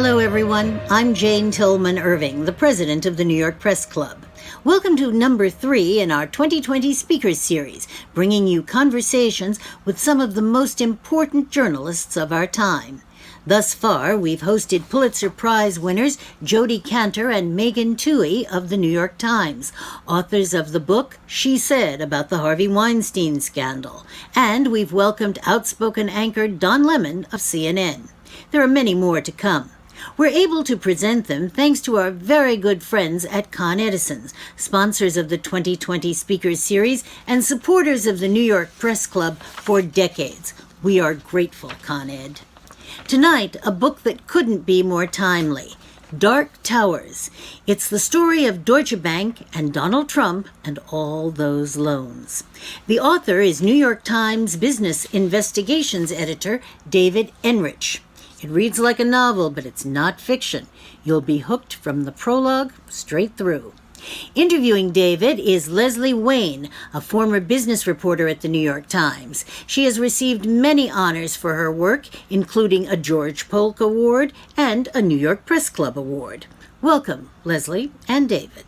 Hello, everyone. I'm Jane Tillman Irving, the president of the New York Press Club. Welcome to number 3 in our 2020 Speakers Series, bringing you conversations with some of the most important journalists of our time. Thus far, we've hosted Pulitzer Prize winners Jodi Kantor and Megan Twohey of the New York Times, authors of the book She Said about the Harvey Weinstein scandal. And we've welcomed outspoken anchor Don Lemon of CNN. There are many more to come. We're able to present them thanks to our very good friends at Con Edison's, sponsors of the 2020 Speakers Series and supporters of the New York Press Club for decades. We are grateful, Con Ed. Tonight, a book that couldn't be more timely, Dark Towers. It's the story of Deutsche Bank and Donald Trump and all those loans. The author is New York Times business investigations editor David Enrich. It reads like a novel, but it's not fiction. You'll be hooked from the prologue straight through. Interviewing David is Leslie Wayne, a former business reporter at the New York Times. She has received many honors for her work, including a George Polk Award and a New York Press Club Award. Welcome, Leslie and David.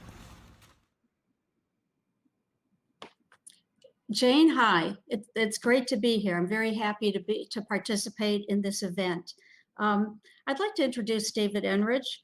Jane, hi. It's great to be here. I'm very happy to participate in this event. I'd like to introduce David Enrich.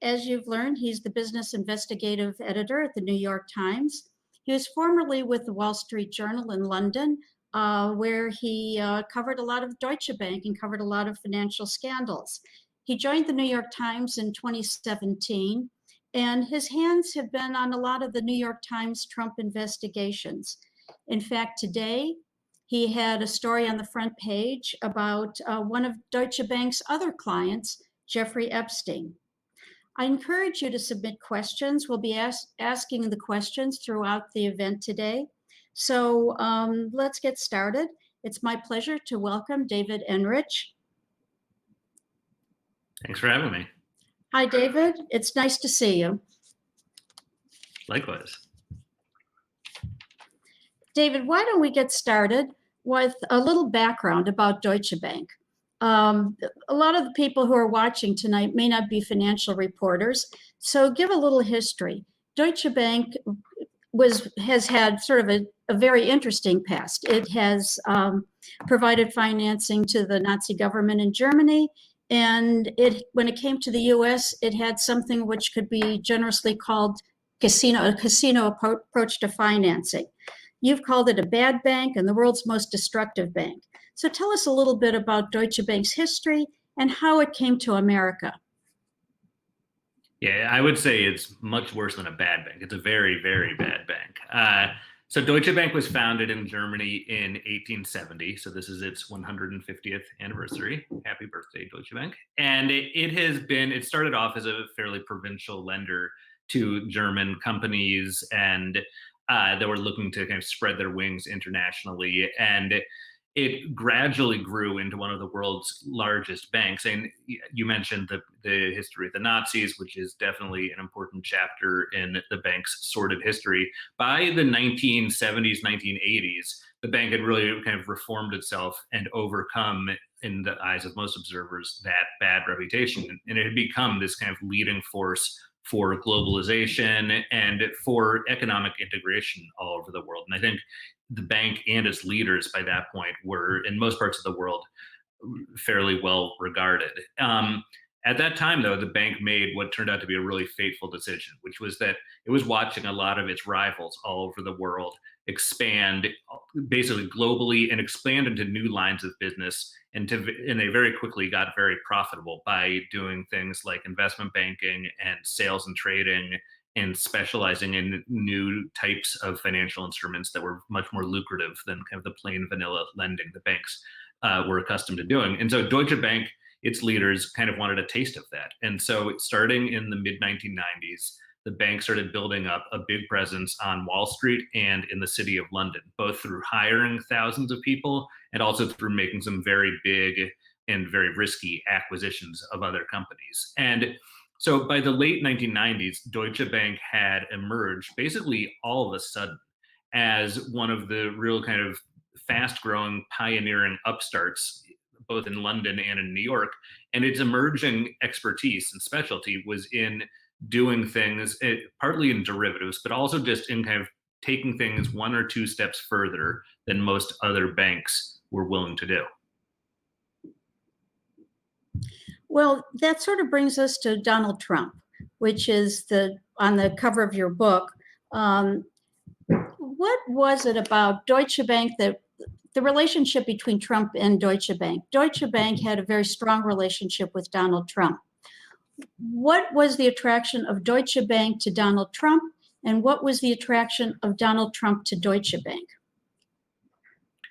As you've learned, he's the business investigative editor at the New York Times. He was formerly with the Wall Street Journal in London, where he covered a lot of Deutsche Bank and covered a lot of financial scandals. He joined the New York Times in 2017, and his hands have been on a lot of the New York Times Trump investigations. In fact, today, he had a story on the front page about one of Deutsche Bank's other clients, Jeffrey Epstein. I encourage you to submit questions. We'll be asking the questions throughout the event today. So let's get started. It's my pleasure to welcome David Enrich. Thanks for having me. Hi, David. It's nice to see you. Likewise. David, why don't we get started with a little background about Deutsche Bank? A lot of the people who are watching tonight may not be financial reporters, so give a little history. Deutsche Bank has had sort of a very interesting past. It has provided financing to the Nazi government in Germany, and when it came to the US, it had something which could be generously called a casino approach to financing. You've called it a bad bank and the world's most destructive bank. So tell us a little bit about Deutsche Bank's history and how it came to America. Yeah, I would say it's much worse than a bad bank. It's a very, very bad bank. So Deutsche Bank was founded in Germany in 1870. So this is its 150th anniversary. Happy birthday, Deutsche Bank. And it started off as a fairly provincial lender to German companies and that were looking to kind of spread their wings internationally. And it gradually grew into one of the world's largest banks. And you mentioned the history of the Nazis, which is definitely an important chapter in the bank's sordid history. By the 1970s, 1980s, the bank had really kind of reformed itself and overcome, in the eyes of most observers, that bad reputation. And it had become this kind of leading force for globalization and for economic integration all over the world. And I think the bank and its leaders by that point were, in most parts of the world, fairly well regarded. At that time, though, the bank made what turned out to be a really fateful decision, which was that it was watching a lot of its rivals all over the world expand basically globally and expand into new lines of business. And they very quickly got very profitable by doing things like investment banking and sales and trading and specializing in new types of financial instruments that were much more lucrative than kind of the plain vanilla lending the banks were accustomed to doing. And so Deutsche Bank, its leaders, kind of wanted a taste of that. And so starting in the mid-1990s, the bank started building up a big presence on Wall Street and in the city of London, both through hiring thousands of people and also through making some very big and very risky acquisitions of other companies. And so by the late 1990s, Deutsche Bank had emerged basically all of a sudden as one of the real kind of fast growing pioneering upstarts both in London and in New York. And its emerging expertise and specialty was in doing things, partly in derivatives, but also just in kind of taking things one or two steps further than most other banks were willing to do. Well, that sort of brings us to Donald Trump, which is on the cover of your book. What was it about Deutsche Bank that the relationship between Trump and Deutsche Bank? Deutsche Bank had a very strong relationship with Donald Trump. What was the attraction of Deutsche Bank to Donald Trump, and what was the attraction of Donald Trump to Deutsche Bank?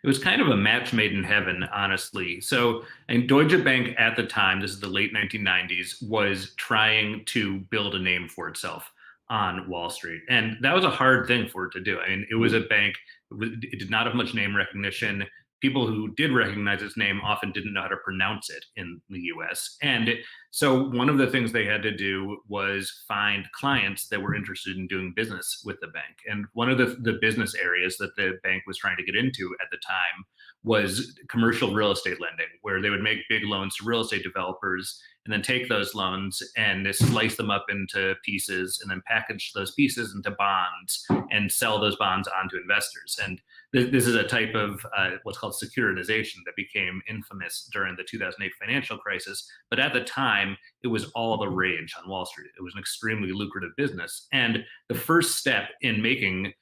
It was kind of a match made in heaven, honestly. So, and Deutsche Bank at the time, this is the late 1990s, was trying to build a name for itself on Wall Street. And that was a hard thing for it to do. I mean, it was a bank, it did not have much name recognition. People who did recognize its name often didn't know how to pronounce it in the US. And so one of the things they had to do was find clients that were interested in doing business with the bank. And one of the business areas that the bank was trying to get into at the time was commercial real estate lending, where they would make big loans to real estate developers and then take those loans and slice them up into pieces and then package those pieces into bonds and sell those bonds onto investors. And this is a type of what's called securitization that became infamous during the 2008 financial crisis. But at the time, it was all the rage on Wall Street. It was an extremely lucrative business. And the first step in making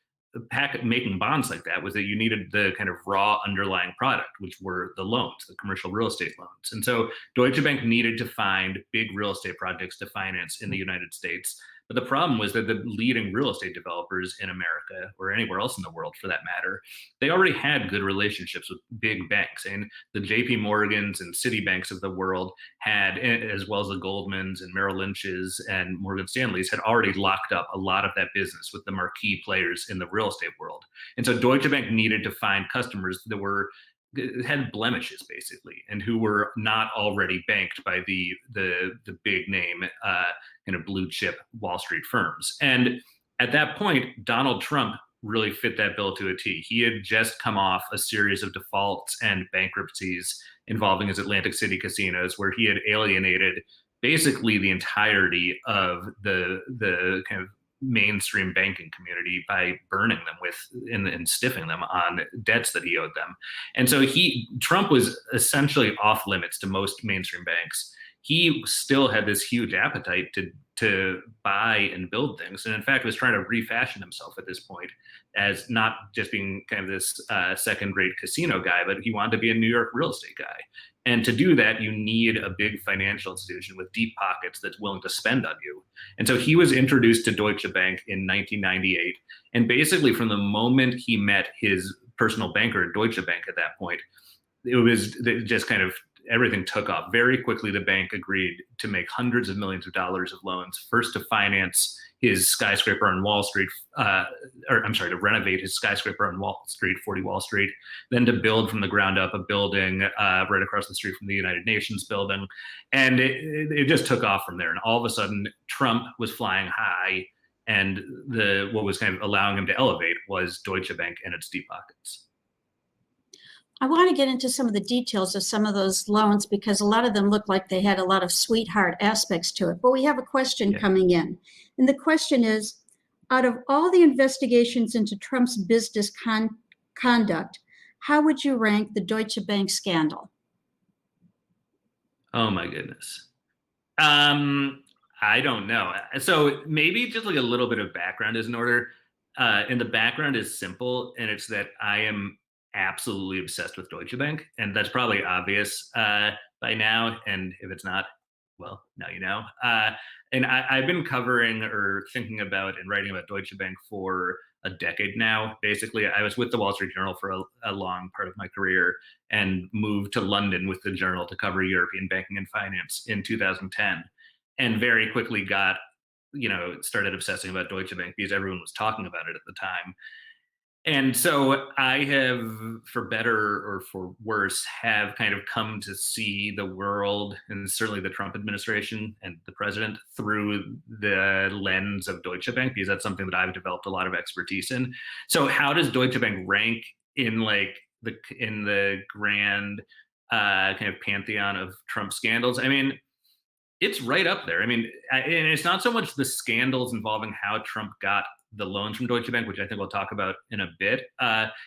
bonds like that was that you needed the kind of raw underlying product, which were the loans, the commercial real estate loans. And so Deutsche Bank needed to find big real estate projects to finance in the United States. But the problem was that the leading real estate developers in America, or anywhere else in the world for that matter, they already had good relationships with big banks. And the JP Morgans and Citibanks of the world had, as well as the Goldmans and Merrill Lynch's and Morgan Stanley's, had already locked up a lot of that business with the marquee players in the real estate world. And so Deutsche Bank needed to find customers that had blemishes basically, and who were not already banked by the big name kind of blue chip Wall Street firms. And at that point, Donald Trump really fit that bill to a T. He had just come off a series of defaults and bankruptcies involving his Atlantic City casinos, where he had alienated basically the entirety of the kind of mainstream banking community by burning them and stiffing them on debts that he owed them. And so Trump was essentially off limits to most mainstream banks. He still had this huge appetite to buy and build things, and in fact was trying to refashion himself at this point as not just being kind of this second-rate casino guy, but he wanted to be a New York real estate guy. And to do that, you need a big financial institution with deep pockets that's willing to spend on you. And so he was introduced to Deutsche Bank in 1998. And basically from the moment he met his personal banker at Deutsche Bank at that point, it was just kind of everything took off. Very quickly, the bank agreed to make hundreds of millions of dollars of loans, first to finance his skyscraper on Wall Street, to renovate his skyscraper on Wall Street, 40 Wall Street, then to build from the ground up a building right across the street from the United Nations building. And it just took off from there. And all of a sudden, Trump was flying high, and what was kind of allowing him to elevate was Deutsche Bank and its deep pockets. I want to get into some of the details of some of those loans because a lot of them look like they had a lot of sweetheart aspects to it. But we have a question coming in. And the question is, out of all the investigations into Trump's business conduct, how would you rank the Deutsche Bank scandal? Oh my goodness. I don't know. So maybe just like a little bit of background is in order. And the background is simple, and it's that I am absolutely obsessed with Deutsche Bank, and that's probably obvious by now. And if it's not, well, now you know. And I've been covering or thinking about and writing about Deutsche Bank for a decade now. Basically, I was with the Wall Street Journal for a long part of my career and moved to London with the Journal to cover European banking and finance in 2010, and very quickly started obsessing about Deutsche Bank because everyone was talking about it at the time. And so I have, for better or for worse, have kind of come to see the world, and certainly the Trump administration and the president, through the lens of Deutsche Bank, because that's something that I've developed a lot of expertise in. So how does Deutsche Bank rank in the grand kind of pantheon of Trump scandals. I mean, it's right up there. I mean, and it's not so much the scandals involving how Trump got the loans from Deutsche Bank, which I think we'll talk about in a bit.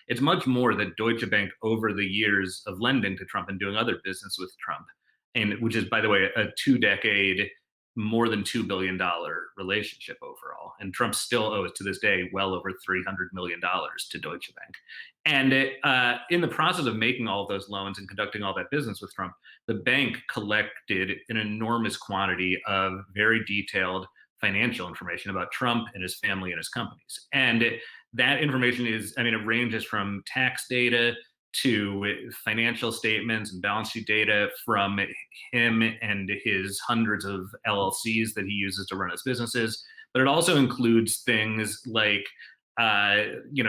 It's much more that Deutsche Bank, over the years of lending to Trump and doing other business with Trump, and which is, by the way, a 2-decade, more than $2 billion relationship overall. And Trump still owes to this day well over $300 million to Deutsche Bank. And in the process of making all of those loans and conducting all that business with Trump, the bank collected an enormous quantity of very detailed financial information about Trump and his family and his companies. And that information is, I mean, it ranges from tax data to financial statements and balance sheet data from him and his hundreds of LLCs that he uses to run his businesses. But it also includes things like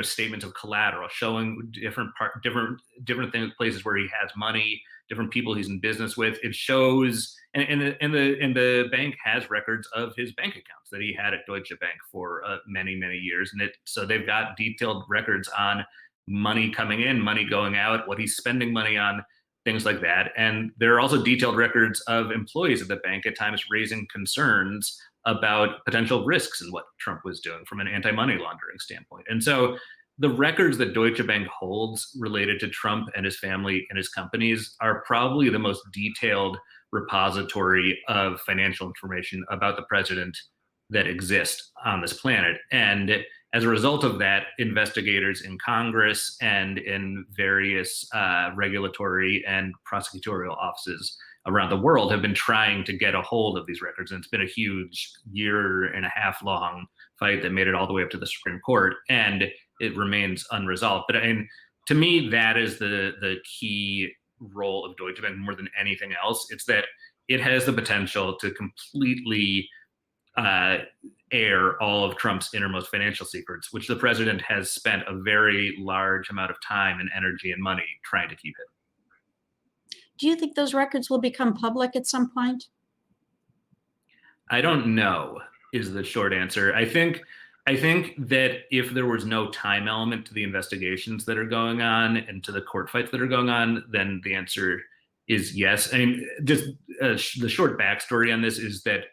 statements of collateral showing different things, places where he has money, different people he's in business with. It shows, and the bank has records of his bank accounts that he had at Deutsche Bank for many years, and so they've got detailed records on money coming in, money going out, what he's spending money on, things like that. And there are also detailed records of employees at the bank at times raising concerns about potential risks in what Trump was doing from an anti-money laundering standpoint. And so the records that Deutsche Bank holds related to Trump and his family and his companies are probably the most detailed repository of financial information about the president that exist on this planet. And as a result of that, investigators in Congress and in various regulatory and prosecutorial offices around the world have been trying to get a hold of these records. And it's been a huge 1.5 year long fight that made it all the way up to the Supreme Court, and it remains unresolved. But I mean, to me, that is the key role of Deutsche Bank more than anything else. It's that it has the potential to completely air all of Trump's innermost financial secrets, which the president has spent a very large amount of time and energy and money trying to keep hidden. Do you think those records will become public at some point? I don't know, is the short answer. I think that if there was no time element to the investigations that are going on and to the court fights that are going on, then the answer is yes. I mean, just the short backstory on this is that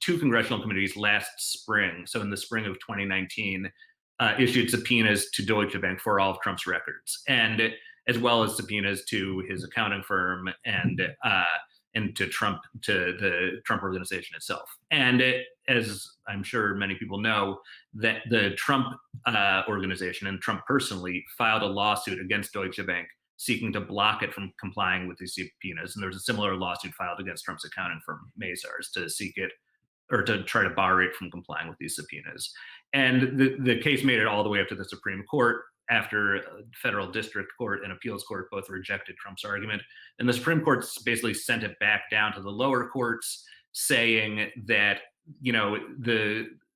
two congressional committees last spring, so in the spring of 2019, issued subpoenas to Deutsche Bank for all of Trump's records, and as well as subpoenas to his accounting firm and to the Trump organization itself. And as I'm sure many people know, that the Trump organization and Trump personally filed a lawsuit against Deutsche Bank seeking to block it from complying with these subpoenas. And there was a similar lawsuit filed against Trump's accounting firm, Mazars, to seek it or to try to bar it from complying with these subpoenas. And the case made it all the way up to the Supreme Court after federal district court and appeals court both rejected Trump's argument. And the Supreme Court basically sent it back down to the lower courts, saying that,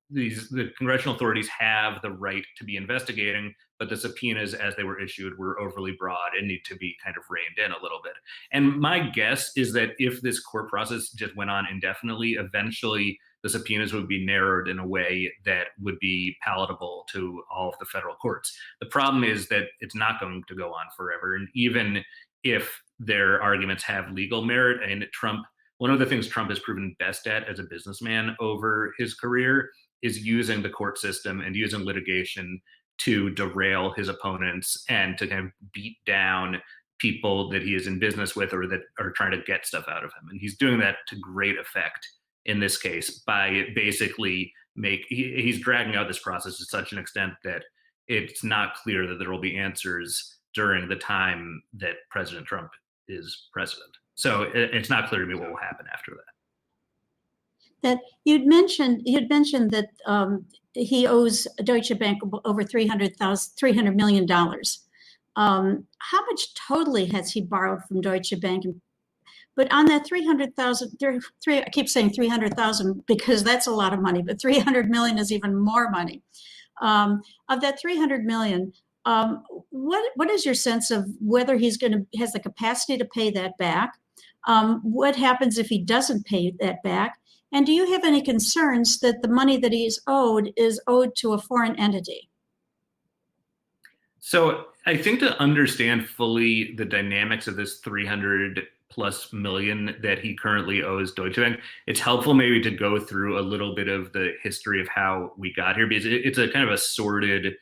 the congressional authorities have the right to be investigating, but the subpoenas as they were issued were overly broad and need to be kind of reined in a little bit. And my guess is that if this court process just went on indefinitely, eventually the subpoenas would be narrowed in a way that would be palatable to all of the federal courts. The problem is that it's not going to go on forever. And even if their arguments have legal merit, and one of the things Trump has proven best at as a businessman over his career is using the court system and using litigation to derail his opponents and to kind of beat down people that he is in business with or that are trying to get stuff out of him. And he's doing that to great effect in this case by basically he's dragging out this process to such an extent that it's not clear that there will be answers during the time that President Trump is president. So it's not clear to me what will happen after that. That you'd mentioned that he owes Deutsche Bank over $300 million. How much totally has he borrowed from Deutsche Bank? But on that 300,000, I keep saying 300,000 because that's a lot of money, but 300 million is even more money. Of that 300 million, what is your sense of whether has the capacity to pay that back? What happens if he doesn't pay that back? And do you have any concerns that the money that he's owed is owed to a foreign entity? So I think to understand fully the dynamics of this 300 plus million that he currently owes Deutsche Bank, it's helpful maybe to go through a little bit of the history of how we got here, because it's a kind of a sordid,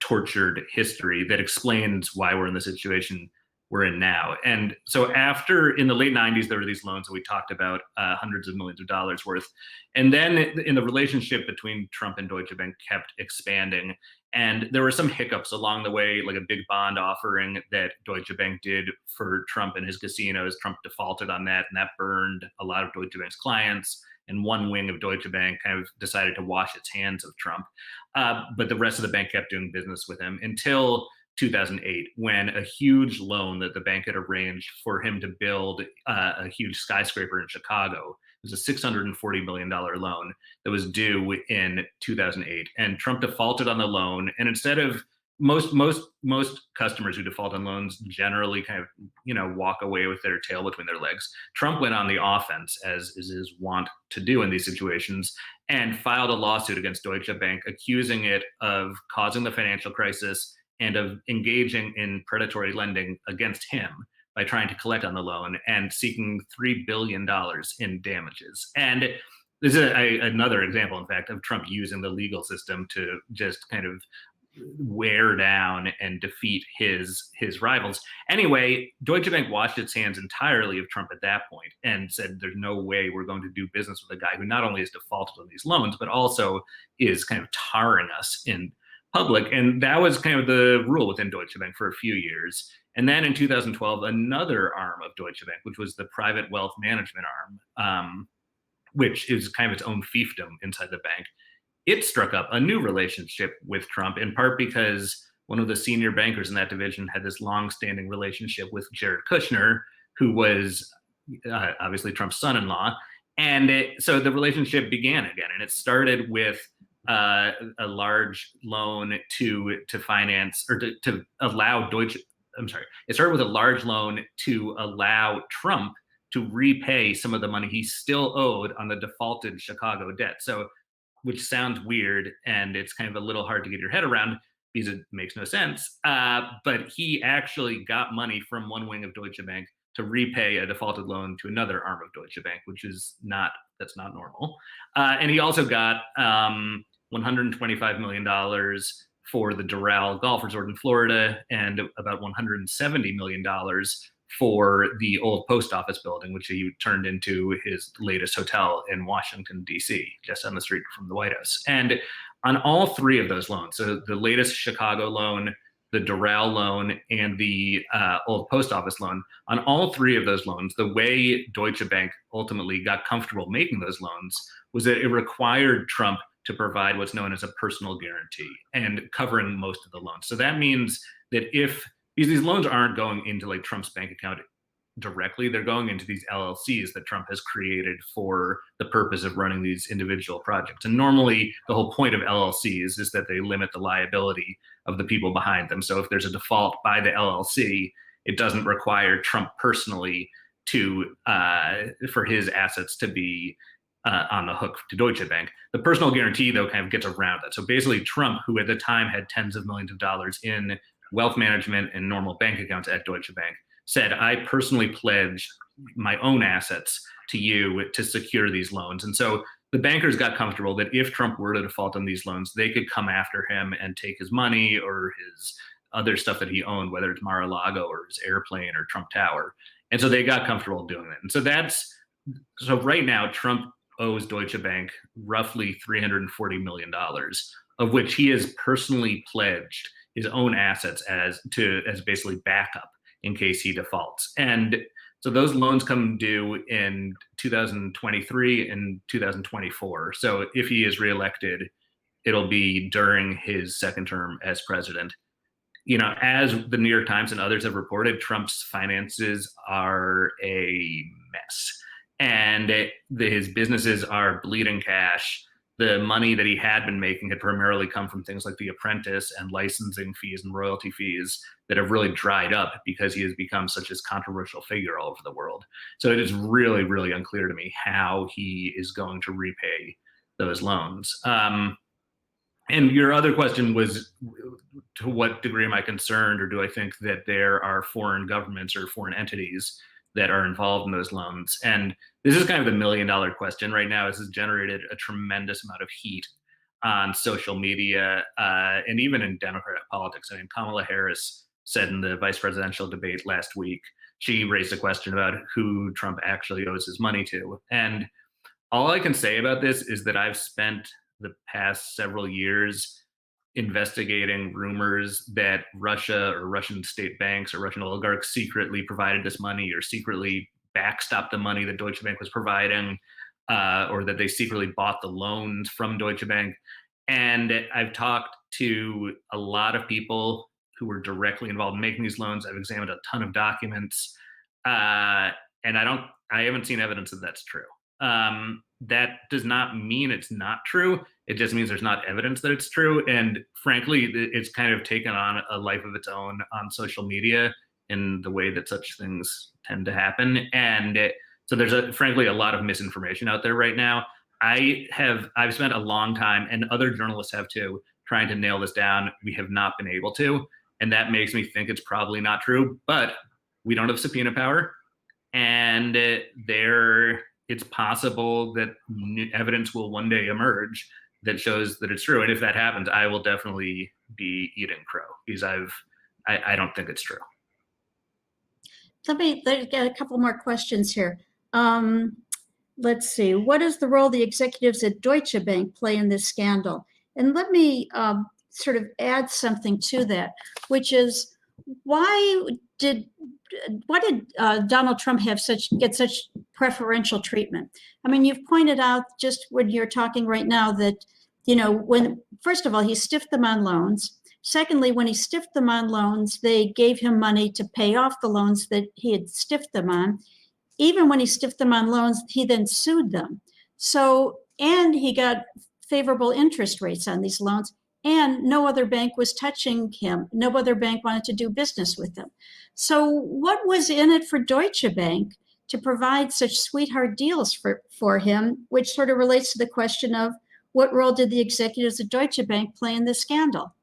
tortured history that explains why we're in the situation we're in now. And so after, in the late 90s, there were these loans that we talked about, hundreds of millions of dollars worth. And then in the relationship between Trump and Deutsche Bank kept expanding. And there were some hiccups along the way, like a big bond offering that Deutsche Bank did for Trump and his casinos. Trump defaulted on that, and that burned a lot of Deutsche Bank's clients. And one wing of Deutsche Bank kind of decided to wash its hands of Trump. But the rest of the bank kept doing business with him until 2008, when a huge loan that the bank had arranged for him to build a huge skyscraper in Chicago. It was a $640 million loan that was due in 2008. And Trump defaulted on the loan. And instead of most customers who default on loans generally kind of, walk away with their tail between their legs. Trump went on the offense, as is his wont to do in these situations, and filed a lawsuit against Deutsche Bank, accusing it of causing the financial crisis and of engaging in predatory lending against him by trying to collect on the loan and seeking $3 billion in damages. And this is another example, in fact, of Trump using the legal system to just kind of wear down and defeat his rivals. Anyway, Deutsche Bank washed its hands entirely of Trump at that point and said, there's no way we're going to do business with a guy who not only has defaulted on these loans, but also is kind of tarring us in public. And that was kind of the rule within Deutsche Bank for a few years. And then in 2012, another arm of Deutsche Bank, which was the private wealth management arm, which is kind of its own fiefdom inside the bank, it struck up a new relationship with Trump, in part because one of the senior bankers in that division had this long-standing relationship with Jared Kushner, who was obviously Trump's son-in-law. And so the relationship began again, and it started with a large loan to finance, or to allow Deutsche. I'm sorry. It started with a large loan to allow Trump to repay some of the money he still owed on the defaulted Chicago debt. So, which sounds weird, and it's kind of a little hard to get your head around because it makes no sense. But he actually got money from one wing of Deutsche Bank to repay a defaulted loan to another arm of Deutsche Bank, which is that's not normal. And he also got $125 million for the Doral Golf Resort in Florida, and about $170 million for the old post office building, which he turned into his latest hotel in Washington, D.C., just on the street from the White House. And on all three of those loans, so the latest Chicago loan, the Doral loan, and the old post office loan, on all three of those loans, the way Deutsche Bank ultimately got comfortable making those loans was that it required Trump to provide what's known as a personal guarantee and covering most of the loans. So that means that if these loans aren't going into like Trump's bank account directly, they're going into these LLCs that Trump has created for the purpose of running these individual projects. And normally the whole point of LLCs is that they limit the liability of the people behind them. So if there's a default by the LLC, it doesn't require Trump personally to for his assets to be on the hook to Deutsche Bank. The personal guarantee, though, kind of gets around that. So basically Trump, who at the time had tens of millions of dollars in wealth management and normal bank accounts at Deutsche Bank, said, I personally pledge my own assets to you to secure these loans. And so the bankers got comfortable that if Trump were to default on these loans, they could come after him and take his money or his other stuff that he owned, whether it's Mar-a-Lago or his airplane or Trump Tower. And so they got comfortable doing that. And so right now, Trump owes Deutsche Bank roughly $340 million, of which he has personally pledged his own assets as basically backup in case he defaults. And so those loans come due in 2023 and 2024. So if he is reelected, it'll be during his second term as president. As the New York Times and others have reported, Trump's finances are a mess. And his businesses are bleeding cash. The money that he had been making had primarily come from things like The Apprentice and licensing fees and royalty fees that have really dried up because he has become such a controversial figure all over the world. So it is really, really unclear to me how he is going to repay those loans. And your other question was to what degree am I concerned, or do I think that there are foreign governments or foreign entities that are involved in those loans? And this is kind of the $1 million question right now. This has generated a tremendous amount of heat on social media and even in Democratic politics. I mean, Kamala Harris said in the vice presidential debate last week, she raised a question about who Trump actually owes his money to. And all I can say about this is that I've spent the past several years investigating rumors that Russia or Russian state banks or Russian oligarchs secretly provided this money or secretly backstopped the money that Deutsche Bank was providing, or that they secretly bought the loans from Deutsche Bank. And I've talked to a lot of people who were directly involved in making these loans. I've examined a ton of documents, and I haven't seen evidence that that's true. That does not mean it's not true. It just means there's not evidence that it's true. And frankly, it's kind of taken on a life of its own on social media in the way that such things tend to happen. And so there's frankly a lot of misinformation out there right now. I've spent a long time, and other journalists have too, trying to nail this down. We have not been able to, and that makes me think it's probably not true. But we don't have subpoena power, and it's possible that evidence will one day emerge that shows that it's true. And if that happens, I will definitely be eating crow, because I don't think it's true. Let's get a couple more questions here. Let's see. What is the role the executives at Deutsche Bank play in this scandal? And let me sort of add something to that, which is why did Donald Trump get such preferential treatment? I mean, you've pointed out just when you're talking right now that, first of all, he stiffed them on loans. Secondly, when he stiffed them on loans, they gave him money to pay off the loans that he had stiffed them on. Even when he stiffed them on loans, he then sued them. And he got favorable interest rates on these loans, and no other bank was touching him. No other bank wanted to do business with him. So what was in it for Deutsche Bank to provide such sweetheart deals for him, which sort of relates to the question of what role did the executives at Deutsche Bank play in this scandal?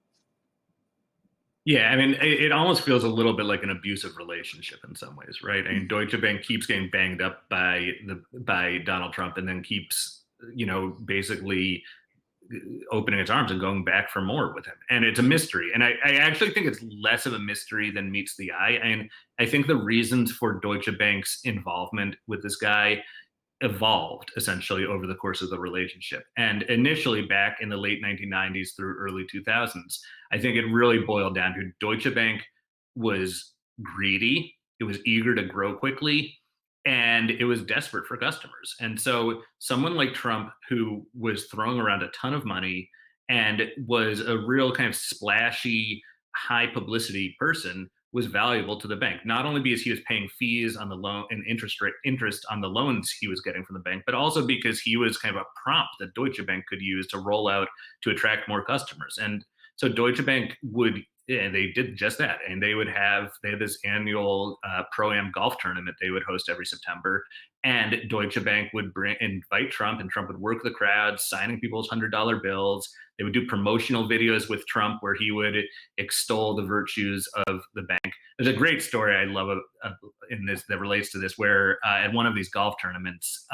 Yeah, I mean, it almost feels a little bit like an abusive relationship in some ways, right? I mean, Deutsche Bank keeps getting banged up by Donald Trump, and then keeps, basically opening its arms and going back for more with him. And it's a mystery. And I actually think it's less of a mystery than meets the eye. And I think the reasons for Deutsche Bank's involvement with this guy evolved essentially over the course of the relationship. And initially back in the late 1990s through early 2000s, I think it really boiled down to Deutsche Bank was greedy, it was eager to grow quickly, and it was desperate for customers. And so someone like Trump, who was throwing around a ton of money and was a real kind of splashy, high publicity person, was valuable to the bank, not only because he was paying fees on the loan and interest on the loans he was getting from the bank, but also because he was kind of a prompt that Deutsche Bank could use to roll out to attract more customers. And so Deutsche Bank they did just that. And they had this annual Pro-Am golf tournament they would host every September. And Deutsche Bank would invite Trump, and Trump would work the crowd, signing people's $100 bills. They would do promotional videos with Trump where he would extol the virtues of the bank. There's a great story I love in this that relates to this, where at one of these golf tournaments,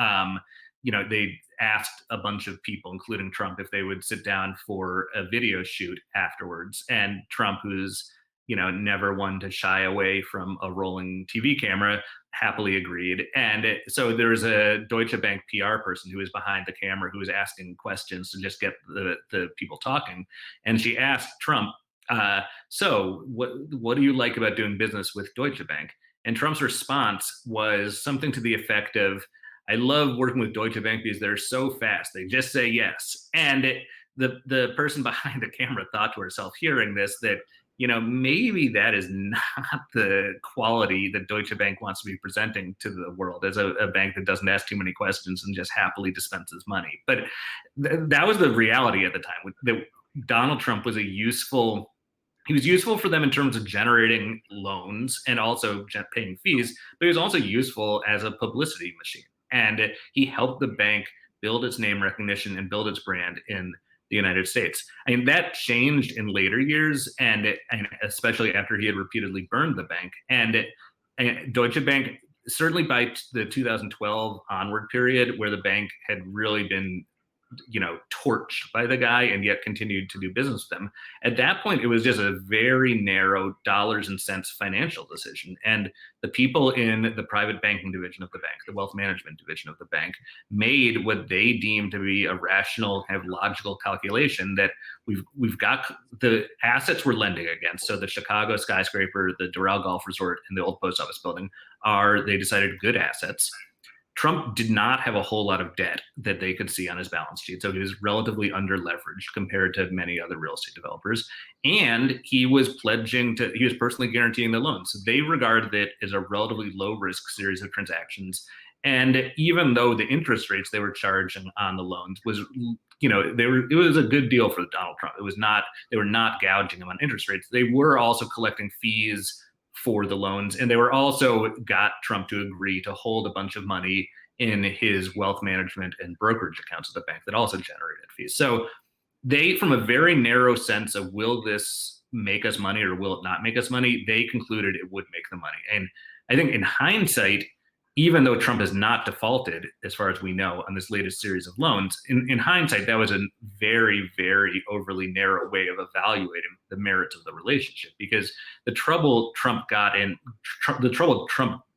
they asked a bunch of people, including Trump, if they would sit down for a video shoot afterwards. And Trump, who's, never one to shy away from a rolling TV camera, happily agreed. And so there was a Deutsche Bank PR person who was behind the camera who was asking questions to just get the people talking. And she asked Trump, so what do you like about doing business with Deutsche Bank? And Trump's response was something to the effect of, I love working with Deutsche Bank because they're so fast. They just say yes. And the person behind the camera thought to herself, hearing this, that, maybe that is not the quality that Deutsche Bank wants to be presenting to the world as a bank that doesn't ask too many questions and just happily dispenses money. But that was the reality at the time. That Donald Trump was useful for them in terms of generating loans and also paying fees, but he was also useful as a publicity machine. And he helped the bank build its name recognition and build its brand in the United States. I mean, that changed in later years, and especially after he had repeatedly burned the bank. And Deutsche Bank, certainly by the 2012 onward period, where the bank had really been torched by the guy and yet continued to do business with them. At that point, it was just a very narrow dollars and cents financial decision. And the people in the private banking division of the bank, the wealth management division of the bank, made what they deemed to be a rational, kind of logical calculation that we've got the assets we're lending against. So the Chicago skyscraper, the Doral Golf Resort, and the old post office building they decided, good assets. Trump did not have a whole lot of debt that they could see on his balance sheet. So he was relatively under leveraged compared to many other real estate developers. And he was personally guaranteeing the loans. So they regarded it as a relatively low risk series of transactions. And even though the interest rates they were charging on the loans was, it was a good deal for Donald Trump. They were not gouging him on interest rates. They were also collecting fees for the loans, and they were also got Trump to agree to hold a bunch of money in his wealth management and brokerage accounts at the bank that also generated fees. So they, from a very narrow sense of will this make us money or will it not make us money, they concluded it would make the money. And I think in hindsight, even though Trump has not defaulted, as far as we know, on this latest series of loans, in hindsight, that was a very, very overly narrow way of evaluating the merits of the relationship. Because the trouble Trump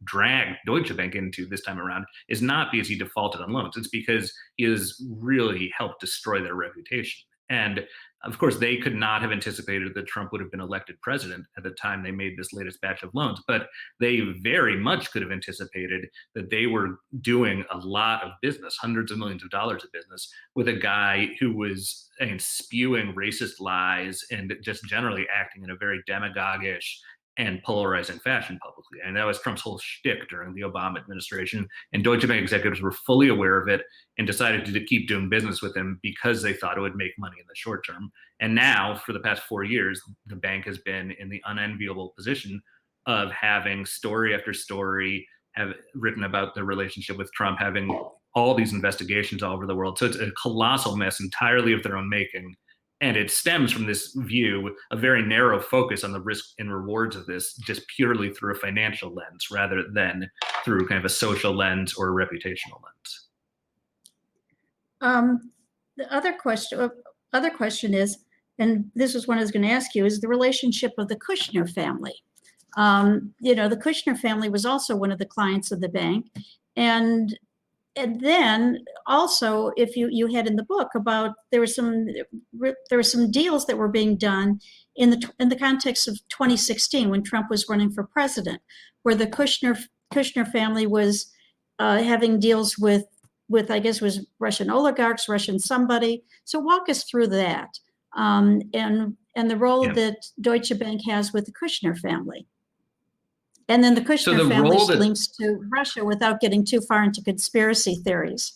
dragged Deutsche Bank into this time around is not because he defaulted on loans. It's because he has really helped destroy their reputation. And of course, they could not have anticipated that Trump would have been elected president at the time they made this latest batch of loans, but they very much could have anticipated that they were doing a lot of business, hundreds of millions of dollars of business, with a guy who was spewing racist lies and just generally acting in a very demagogish and polarizing fashion publicly. And that was Trump's whole shtick during the Obama administration. And Deutsche Bank executives were fully aware of it and decided to keep doing business with him because they thought it would make money in the short term. And now, for the past 4 years, the bank has been in the unenviable position of having story after story have written about the relationship with Trump, having all these investigations all over the world. So it's a colossal mess entirely of their own making. And it stems from this view, a very narrow focus on the risk and rewards of this, just purely through a financial lens rather than through kind of a social lens or a reputational lens. The other question is, and this is what I was going to ask you, is the relationship of the Kushner family. The Kushner family was also one of the clients of the bank. And then also, if you had in the book about there were some deals that were being done in the context of 2016 when Trump was running for president, where the Kushner family was having deals with I guess was Russian oligarchs, Russian somebody. So walk us through that and the role that Deutsche Bank has with the Kushner family. And then the Kushner family links to Russia without getting too far into conspiracy theories.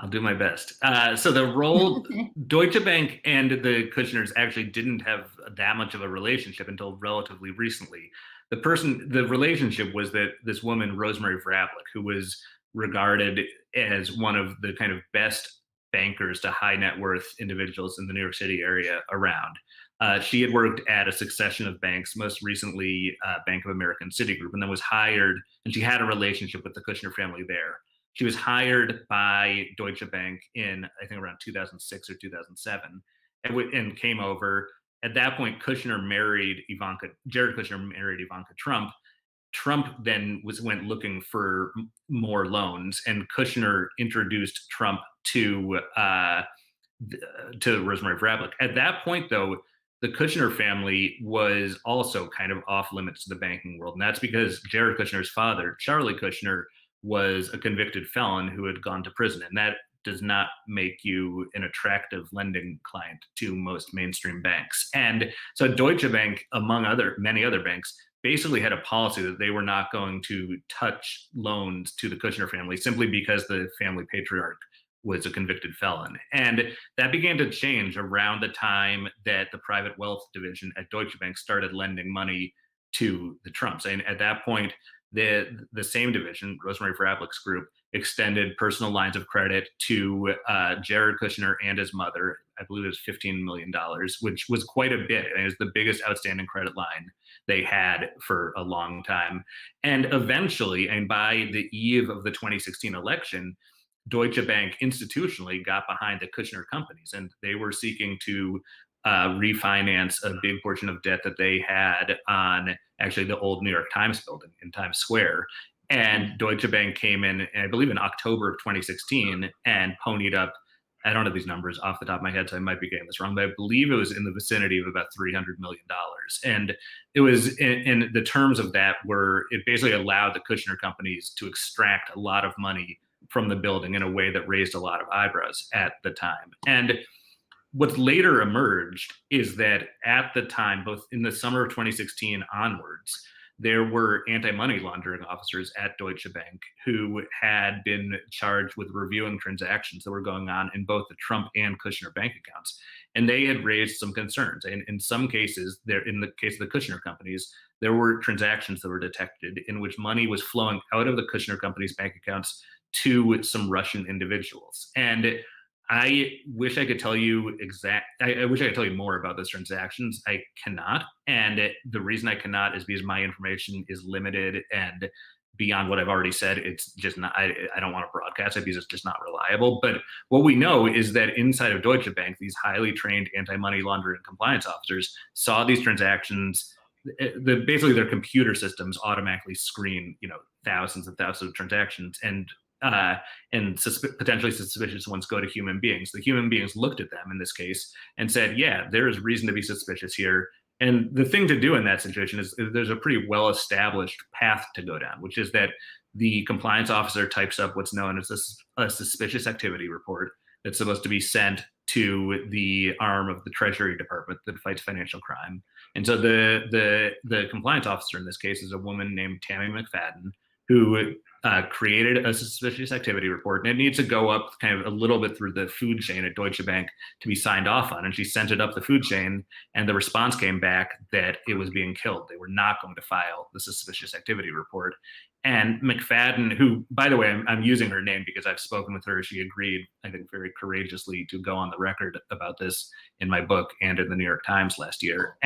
I'll do my best. So the role, Deutsche Bank and the Kushners actually didn't have that much of a relationship until relatively recently. The relationship was that this woman, Rosemary Vrablic, who was regarded as one of the kind of best bankers to high net worth individuals in the New York City area around. She had worked at a succession of banks, most recently Bank of America and Citigroup, and then was hired, and she had a relationship with the Kushner family there. She was hired by Deutsche Bank in, I think, around 2006 or 2007, and came over. At that point, Jared Kushner married Ivanka Trump. Trump then went looking for more loans, and Kushner introduced Trump to Rosemary Vrablic. At that point, though, the Kushner family was also kind of off limits to the banking world. And that's because Jared Kushner's father, Charlie Kushner, was a convicted felon who had gone to prison. And that does not make you an attractive lending client to most mainstream banks. And so Deutsche Bank, among many other banks, basically had a policy that they were not going to touch loans to the Kushner family simply because the family patriarch was a convicted felon. And that began to change around the time that the private wealth division at Deutsche Bank started lending money to the Trumps. And at that point, the same division, Rosemary Vrablich's group, extended personal lines of credit to Jared Kushner and his mother. I believe it was $15 million, which was quite a bit. It was the biggest outstanding credit line they had for a long time. And eventually, and by the eve of the 2016 election, Deutsche Bank institutionally got behind the Kushner companies, and they were seeking to refinance a big portion of debt that they had on actually the old New York Times building in Times Square. And Deutsche Bank came in, I believe, in October of 2016 and ponied up. I don't know these numbers off the top of my head, so I might be getting this wrong, but I believe it was in the vicinity of about $300 million. And it was in the terms of that were it basically allowed the Kushner companies to extract a lot of money from the building in a way that raised a lot of eyebrows at the time. And what's later emerged is that at the time, both in the summer of 2016 onwards, there were anti-money laundering officers at Deutsche Bank who had been charged with reviewing transactions that were going on in both the Trump and Kushner bank accounts. And they had raised some concerns. And in some cases, in the case of the Kushner companies, there were transactions that were detected in which money was flowing out of the Kushner companies' bank accounts to some Russian individuals. And I wish I could tell you I wish I could tell you more about those transactions. I cannot. And the reason I cannot is because my information is limited and beyond what I've already said, it's just not, I don't want to broadcast it because it's just not reliable. But what we know is that inside of Deutsche Bank, these highly trained anti-money laundering compliance officers saw these transactions. Basically their computer systems automatically screen, thousands and thousands of transactions, and potentially suspicious ones go to human beings. The human beings looked at them in this case and said, yeah, there is reason to be suspicious here. And the thing to do in that situation is there's a pretty well-established path to go down, which is that the compliance officer types up what's known as a suspicious activity report that's supposed to be sent to the arm of the Treasury Department that fights financial crime. And so the compliance officer in this case is a woman named Tammy McFadden, who created a suspicious activity report, and it needs to go up kind of a little bit through the food chain at Deutsche Bank to be signed off on. And she sent it up the food chain, and the response came back that it was being killed. They were not going to file the suspicious activity report. And McFadden, who, by the way, I'm using her name because I've spoken with her. She agreed, I think, very courageously to go on the record about this in my book and in the New York Times last year.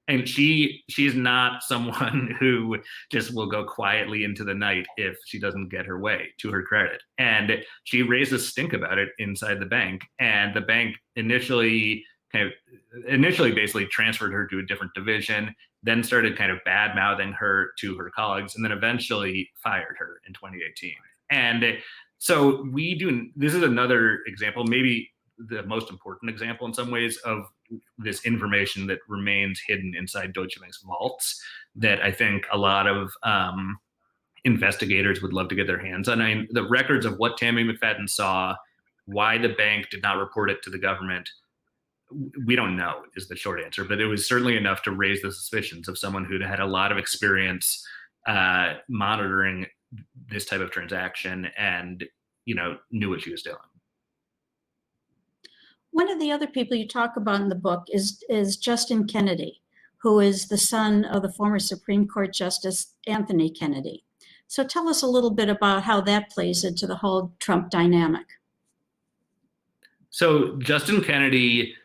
And she's not someone who just will go quietly into the night if she doesn't get her way, to her credit. And she raised a stink about it inside the bank. And the bank initially basically transferred her to a different division, then started kind of bad mouthing her to her colleagues, and then eventually fired her in 2018. And so this is another example, maybe the most important example in some ways, of this information that remains hidden inside Deutsche Bank's vaults that I think a lot of investigators would love to get their hands on. I mean, the records of what Tammy McFadden saw, why the bank did not report it to the government, we don't know is the short answer, but it was certainly enough to raise the suspicions of someone who'd had a lot of experience monitoring this type of transaction and, knew what she was doing. One of the other people you talk about in the book is Justin Kennedy, who is the son of the former Supreme Court Justice Anthony Kennedy. So tell us a little bit about how that plays into the whole Trump dynamic. So Justin Kennedy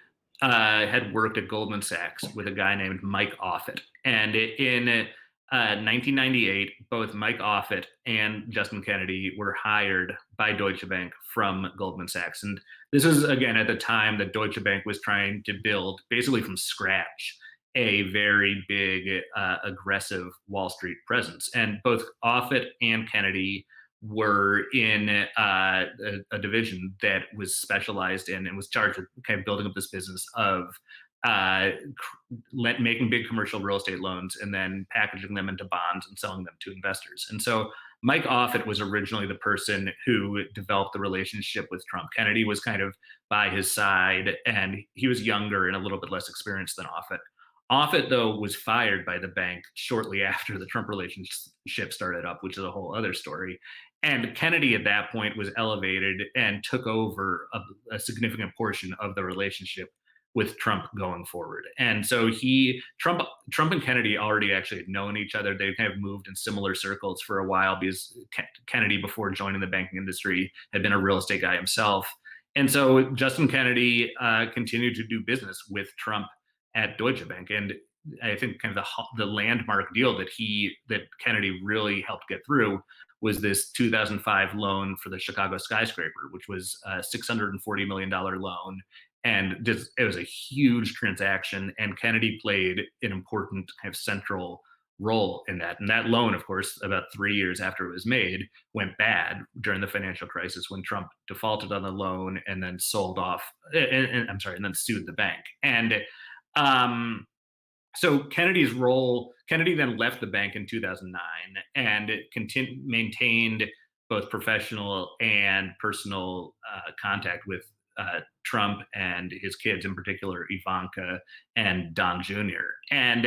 had worked at Goldman Sachs with a guy named Mike Offit. And in 1998, both Mike Offit and Justin Kennedy were hired by Deutsche Bank from Goldman Sachs. And this was, again, at the time that Deutsche Bank was trying to build, basically from scratch, a very big, aggressive Wall Street presence. And both Offit and Kennedy were in a division that was specialized in and was charged with kind of building up this business of making big commercial real estate loans and then packaging them into bonds and selling them to investors. And so Mike Offit was originally the person who developed the relationship with Trump. Kennedy was kind of by his side, and he was younger and a little bit less experienced than Offit. Offit, though, was fired by the bank shortly after the Trump relationship started up, which is a whole other story. And Kennedy at that point was elevated and took over a significant portion of the relationship with Trump going forward. And so Trump and Kennedy already actually had known each other. They kind of moved in similar circles for a while because Kennedy, before joining the banking industry, had been a real estate guy himself. And so Justin Kennedy continued to do business with Trump at Deutsche Bank. And I think kind of the landmark deal that Kennedy really helped get through was this 2005 loan for the Chicago skyscraper, which was a $640 million loan. And it was a huge transaction, and Kennedy played an important kind of central role in that. And that loan, of course, about 3 years after it was made, went bad during the financial crisis when Trump defaulted on the loan and then sold off, and then sued the bank. And so Kennedy then left the bank in 2009 and maintained both professional and personal contact with Trump and his kids, in particular Ivanka and Don Jr. And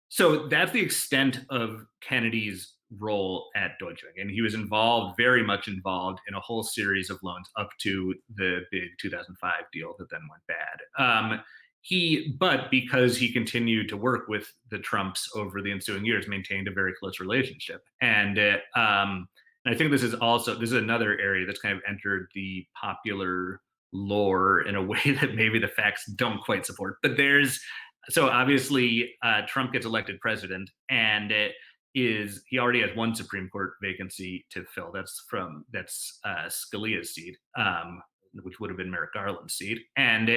so that's the extent of Kennedy's role at Deutsche Bank. And he was very much involved in a whole series of loans up to the big 2005 deal that then went bad. But because he continued to work with the Trumps over the ensuing years, maintained a very close relationship. And I think this is another area that's kind of entered the popular lore in a way that maybe the facts don't quite support. But so obviously Trump gets elected president, and he already has one Supreme Court vacancy to fill. That's Scalia's seat, which would have been Merrick Garland's seat. And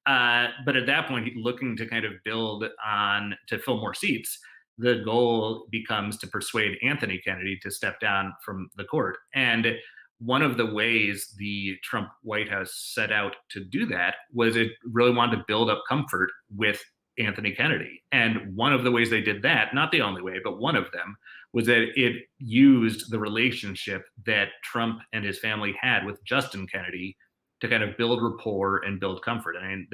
but at that point, he's looking to kind of build on to fill more seats. The goal becomes to persuade Anthony Kennedy to step down from the court. And one of the ways the Trump White House set out to do that was it really wanted to build up comfort with Anthony Kennedy. And one of the ways they did that, not the only way, but one of them, was that it used the relationship that Trump and his family had with Justin Kennedy to kind of build rapport and build comfort. I mean,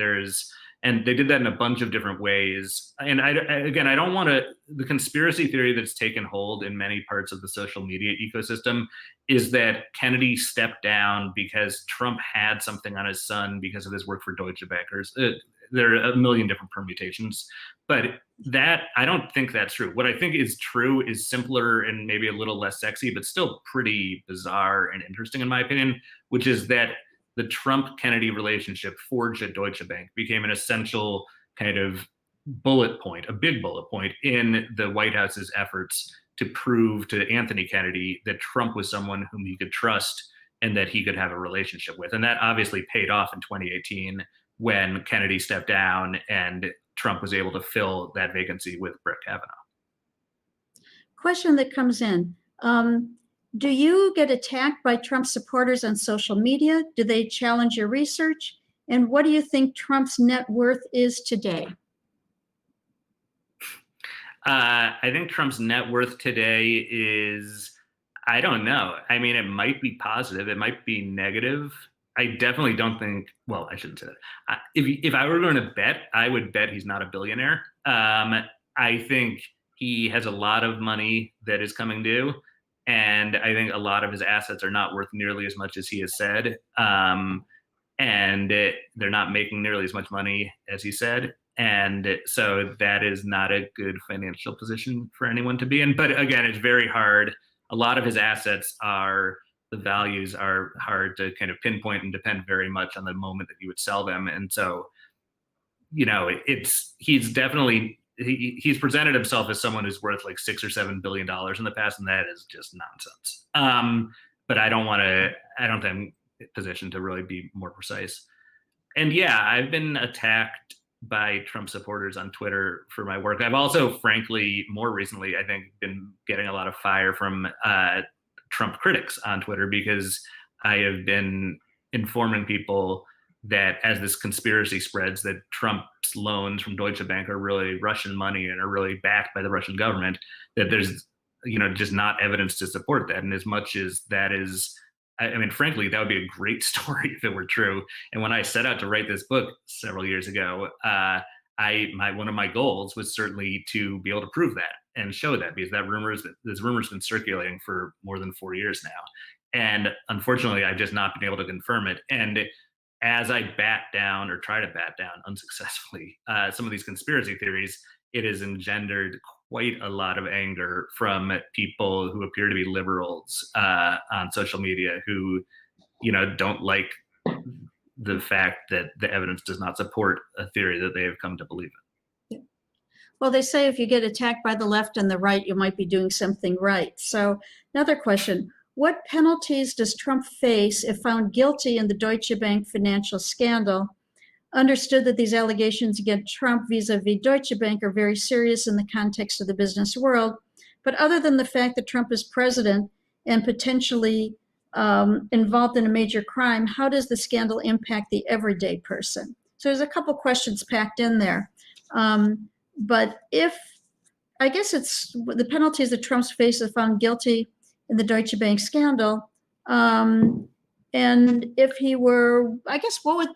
and they did that in a bunch of different ways. And I don't want to, the conspiracy theory that's taken hold in many parts of the social media ecosystem is that Kennedy stepped down because Trump had something on his son because of his work for Deutsche Bankers. There are a million different permutations, but I don't think that's true. What I think is true is simpler and maybe a little less sexy, but still pretty bizarre and interesting in my opinion, which is that the Trump-Kennedy relationship forged at Deutsche Bank became an essential kind of a big bullet point in the White House's efforts to prove to Anthony Kennedy that Trump was someone whom he could trust and that he could have a relationship with. And that obviously paid off in 2018 when Kennedy stepped down and Trump was able to fill that vacancy with Brett Kavanaugh. Question that comes in. Do you get attacked by Trump supporters on social media? Do they challenge your research? And what do you think Trump's net worth is today? I think Trump's net worth today is, I don't know. I mean, it might be positive. It might be negative. I definitely don't think, well, I shouldn't say that. If I were going to bet, I would bet he's not a billionaire. I think he has a lot of money that is coming due. And I think a lot of his assets are not worth nearly as much as he has said. And they're not making nearly as much money as he said. And so that is not a good financial position for anyone to be in. But again, it's very hard. A lot of his assets the values are hard to kind of pinpoint and depend very much on the moment that you would sell them. And so, he's definitely, he's presented himself as someone who's worth like $6 or $7 billion in the past, and that is just nonsense. But I don't think I'm in a position to really be more precise. And yeah, I've been attacked by Trump supporters on Twitter for my work. I've also, frankly, more recently, I think, been getting a lot of fire from Trump critics on Twitter because I have been informing people that as this conspiracy spreads, that Trump's loans from Deutsche Bank are really Russian money and are really backed by the Russian government, that there's, just not evidence to support that. And as much as that is, I mean, frankly, that would be a great story if it were true. And when I set out to write this book several years ago, one of my goals was certainly to be able to prove that and show that, because this rumor's been circulating for more than 4 years now. And unfortunately, I've just not been able to confirm it. And as I bat down or try to bat down unsuccessfully some of these conspiracy theories, it has engendered quite a lot of anger from people who appear to be liberals on social media who, don't like the fact that the evidence does not support a theory that they have come to believe in. Well, they say if you get attacked by the left and the right, you might be doing something right. So another question, what penalties does Trump face if found guilty in the Deutsche Bank financial scandal? Understood that these allegations against Trump vis-a-vis Deutsche Bank are very serious in the context of the business world. But other than the fact that Trump is president and potentially involved in a major crime, how does the scandal impact the everyday person? So there's a couple questions packed in there. But I guess it's the penalties that Trump's face is found guilty in the Deutsche Bank scandal. And if he were, I guess, what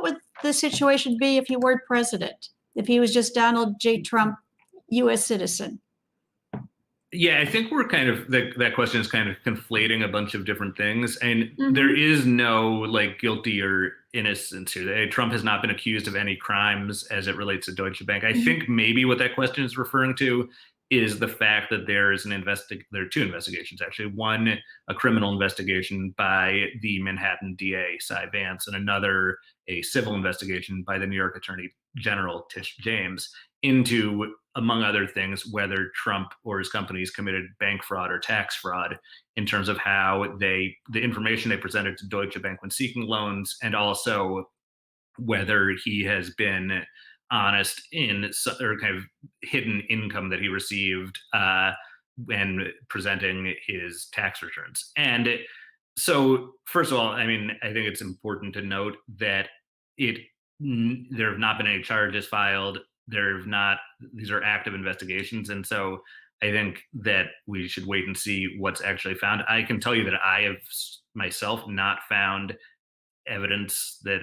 would the situation be if he weren't president? If he was just Donald J. Trump, U.S. citizen? Yeah, I think we're kind of that question is kind of conflating a bunch of different things, and there is no like guilty or innocence here. Trump has not been accused of any crimes as it relates to Deutsche Bank. I think maybe what that question is referring to is the fact that there is there are two investigations actually. One, a criminal investigation by the Manhattan DA Cy Vance, and another, a civil investigation by the New York Attorney General Tish James into, among other things, whether Trump or his companies committed bank fraud or tax fraud in terms of how the information they presented to Deutsche Bank when seeking loans, and also whether he has been honest in or kind of hidden income that he received when presenting his tax returns. And so, first of all, I mean, I think it's important to note that there have not been any charges filed. These are active investigations. And so I think that we should wait and see what's actually found. I can tell you that I have myself not found evidence that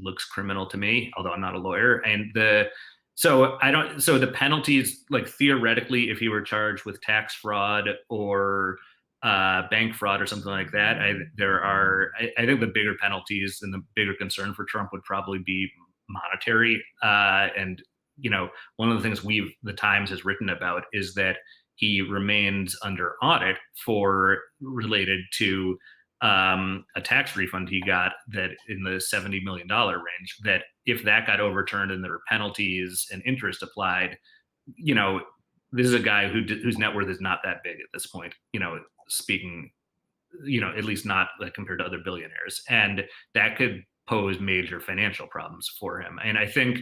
looks criminal to me, although I'm not a lawyer. And so the penalties, like theoretically, if he were charged with tax fraud or bank fraud or something like that, I think the bigger penalties and the bigger concern for Trump would probably be monetary. And one of the things the Times has written about is that he remains under audit related to a tax refund he got that in the $70 million range, that if that got overturned and there were penalties and interest applied, this is a guy whose net worth is not that big at this point, speaking, at least not like compared to other billionaires. And that could pose major financial problems for him. And I think,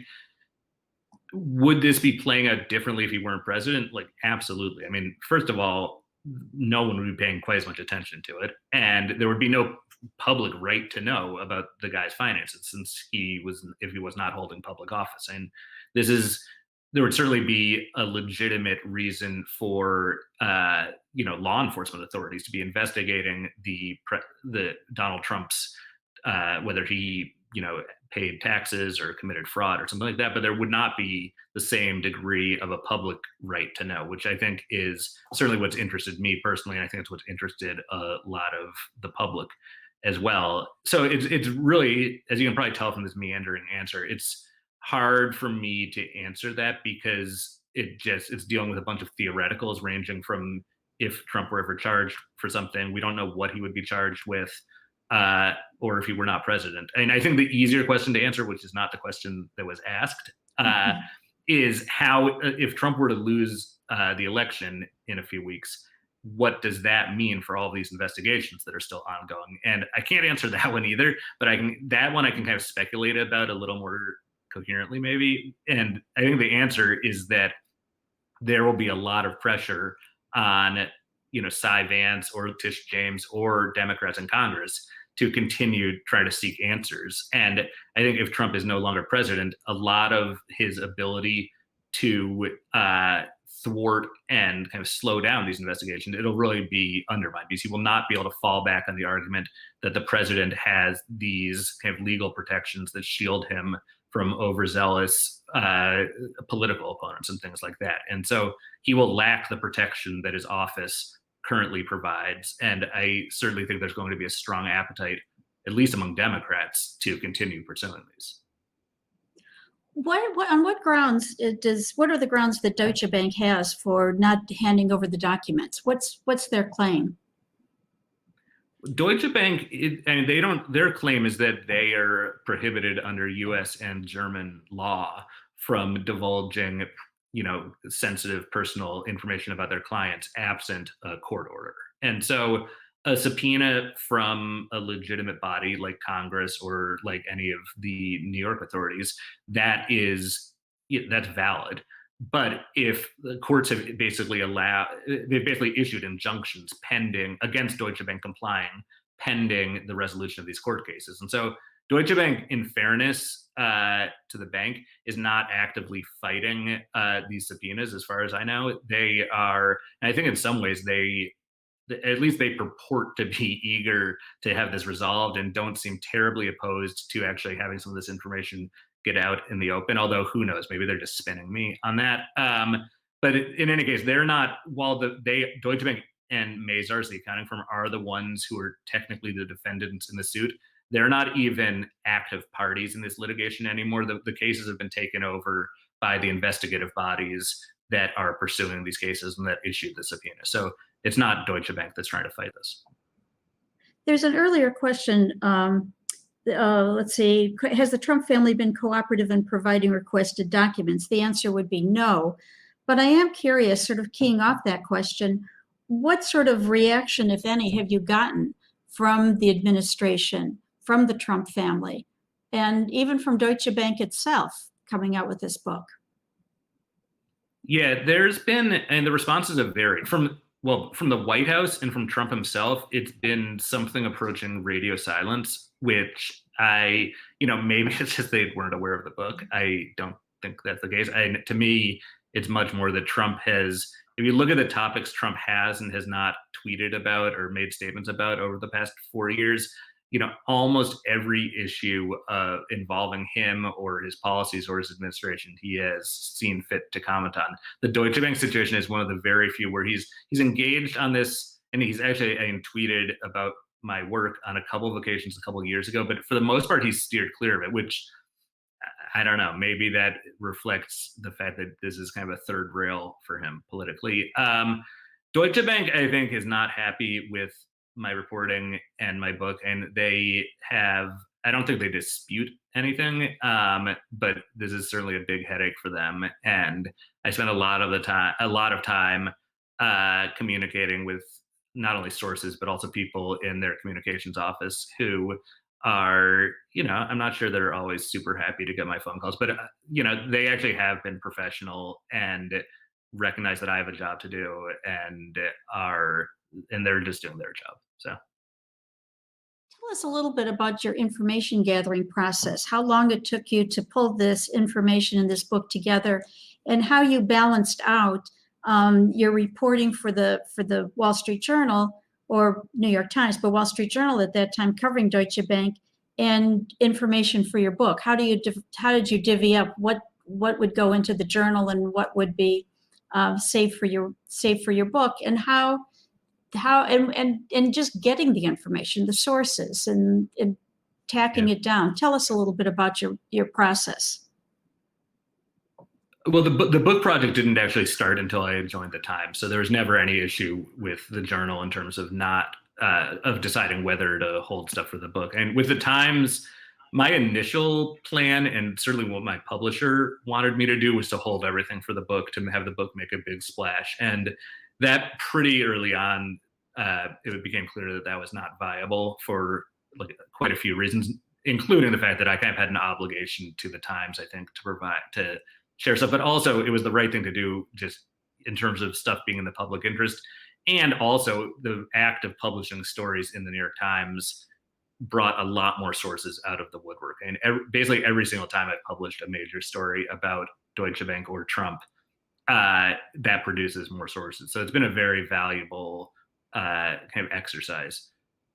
would this be playing out differently if he weren't president? Like, absolutely. I mean, first of all, no one would be paying quite as much attention to it. And there would be no public right to know about the guy's finances since if he was not holding public office. And there would certainly be a legitimate reason for, law enforcement authorities to be investigating the Donald Trump's, whether he, paid taxes or committed fraud or something like that, but there would not be the same degree of a public right to know, which I think is certainly what's interested me personally. And I think it's what's interested a lot of the public as well. So it's really, as you can probably tell from this meandering answer, it's hard for me to answer that because it's dealing with a bunch of theoreticals ranging from if Trump were ever charged for something, we don't know what he would be charged with, or if he were not president. And I think the easier question to answer, which is not the question that was asked, is how, if Trump were to lose the election in a few weeks, what does that mean for all these investigations that are still ongoing? And I can't answer that one either, but I can kind of speculate about a little more coherently maybe. And I think the answer is that there will be a lot of pressure on, Cy Vance or Tish James or Democrats in Congress to continue trying to seek answers. And I think if Trump is no longer president, a lot of his ability to thwart and kind of slow down these investigations, it'll really be undermined because he will not be able to fall back on the argument that the president has these kind of legal protections that shield him from overzealous political opponents and things like that. And so he will lack the protection that his office currently provides. And I certainly think there's going to be a strong appetite at least among Democrats, to continue pursuing these. On what grounds what are the grounds that Deutsche Bank has for not handing over the documents? What's their claim? Deutsche Bank, their claim is that they are prohibited under US and German law from divulging, sensitive personal information about their clients absent a court order. And so a subpoena from a legitimate body like Congress or like any of the New York authorities, that's valid. But if the courts have they've basically issued injunctions pending against Deutsche Bank complying, pending the resolution of these court cases. And so Deutsche Bank, in fairness to the bank, is not actively fighting these subpoenas, as far as I know. They are, and I think in some ways at least they purport to be eager to have this resolved and don't seem terribly opposed to actually having some of this information get out in the open, although who knows, maybe they're just spinning me on that. But in any case, they're not, while Deutsche Bank and Mazars, the accounting firm, are the ones who are technically the defendants in the suit, they're not even active parties in this litigation anymore. The cases have been taken over by the investigative bodies that are pursuing these cases and that issued the subpoena. So it's not Deutsche Bank that's trying to fight this. There's an earlier question. Let's see, has the Trump family been cooperative in providing requested documents? The answer would be no. But I am curious, sort of keying off that question, what sort of reaction, if any, have you gotten from the administration, from the Trump family, and even from Deutsche Bank itself coming out with this book? Yeah, there's been, and the responses have varied. From the White House and from Trump himself, it's been something approaching radio silence, which maybe it's just they weren't aware of the book. I don't think that's the case. To me, it's much more that Trump has, if you look at the topics Trump has and has not tweeted about or made statements about over the past 4 years, almost every issue involving him or his policies or his administration, he has seen fit to comment on. The Deutsche Bank situation is one of the very few where he's engaged on this, and he's actually tweeted about my work on a couple of occasions a couple of years ago, but for the most part, he's steered clear of it, which I don't know, maybe that reflects the fact that this is kind of a third rail for him politically. Deutsche Bank, I think, is not happy with my reporting and my book, and I don't think they dispute anything, but this is certainly a big headache for them. And I spent a lot of time communicating with not only sources, but also people in their communications office who are, I'm not sure they're always super happy to get my phone calls, but, they actually have been professional and recognize that I have a job to do and they're just doing their job. So tell us a little bit about your information gathering process, how long it took you to pull this information in this book together, and how you balanced out your reporting for the Wall Street Journal or New York Times, but Wall Street Journal at that time covering Deutsche Bank, and information for your book. How did you divvy up what would go into the journal and what would be saved for your book, and how just getting the information, the sources, and tacking it down. Tell us a little bit about your process. Well, the book project didn't actually start until I had joined the Times, so there was never any issue with the journal in terms of of deciding whether to hold stuff for the book. And with the Times, my initial plan, and certainly what my publisher wanted me to do, was to hold everything for the book, to have the book make a big splash. And that pretty early on, it became clear that was not viable for quite a few reasons, including the fact that I kind of had an obligation to the Times, I think, to share stuff, but also it was the right thing to do just in terms of stuff being in the public interest. And also the act of publishing stories in the New York Times brought a lot more sources out of the woodwork. And basically every single time I published a major story about Deutsche Bank or Trump, that produces more sources. So it's been a very valuable kind of exercise